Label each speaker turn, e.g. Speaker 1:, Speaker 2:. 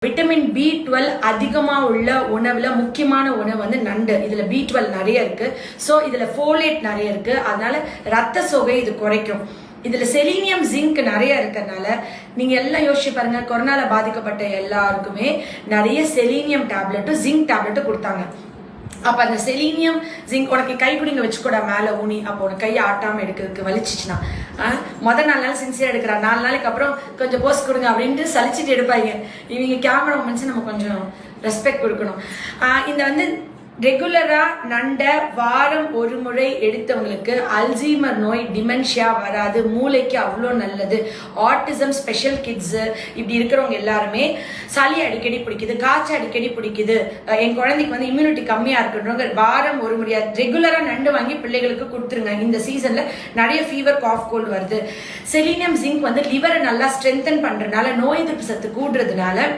Speaker 1: Vitamin B12 அதிகமாக உள்ள உணவுல முக்கியமான உணவு வந்து நண்டு. இதுல B12 நிறைய இருக்கு. ஸோ இதுல ஃபோலேட் நிறைய இருக்கு. அதனால ரத்த சோகை இது குறைக்கும். இதுல செலீனியம் ஜிங்க் நிறைய இருக்கிறதுனால நீங்க எல்லாம் யோசிச்சு பாருங்க, கொரோனால பாதிக்கப்பட்ட எல்லாருக்குமே நிறைய செலீனியம் டேப்லெட்டும் ஜிங்க் டேப்லெட்டும் கொடுத்தாங்க. அப்ப அந்த செலீனியம் ஜிங்க் உனக்கு கை குடிங்க வச்சுக்கூட மேல ஊனி, அப்போ உனக்கு கையை ஆட்டாம எடுக்கிறதுக்கு வலிச்சிச்சுன்னா முதல் 4 நாள் சின்சியர் எடுக்கிறா, 4 நாளைக்கு அப்புறம் கொஞ்சம் போஸ்ட் கொடுங்க அப்படின்ட்டு சலிச்சுட்டு எடுப்பாங்க. இவங்க கேமரா உமன்ஸ் நம்ம கொஞ்சம் ரெஸ்பெக்ட் கொடுக்கணும். இந்த வந்து ரெகுலரா நண்டை வாரம் ஒரு முறை எடுத்தவங்களுக்கு அல்சீமர் நோய், டிமென்ஷியா வராது. மூளைக்கு அவ்வளோ நல்லது. ஆட்டிசம், ஸ்பெஷல் கிட்ஸு இப்படி இருக்கிறவங்க எல்லாருமே சளி அடிக்கடி பிடிக்குது, காய்ச்சல் அடிக்கடி பிடிக்குது, என் குழந்தைக்கு வந்து இம்யூனிட்டி கம்மியா இருக்குன்றவங்க வாரம் ஒரு முறையா ரெகுலரா நண்டு வாங்கி பிள்ளைகளுக்கு கொடுத்துருங்க. இந்த சீசன்ல நிறைய ஃபீவர், காஃப், கோல்டு வருது. செலீனியம் ஜிங்க் வந்து லிவரை நல்லா ஸ்ட்ரென்தன் பண்றதுனால, நோய் எதிர்ப்பு சத்து கூடுறதுனால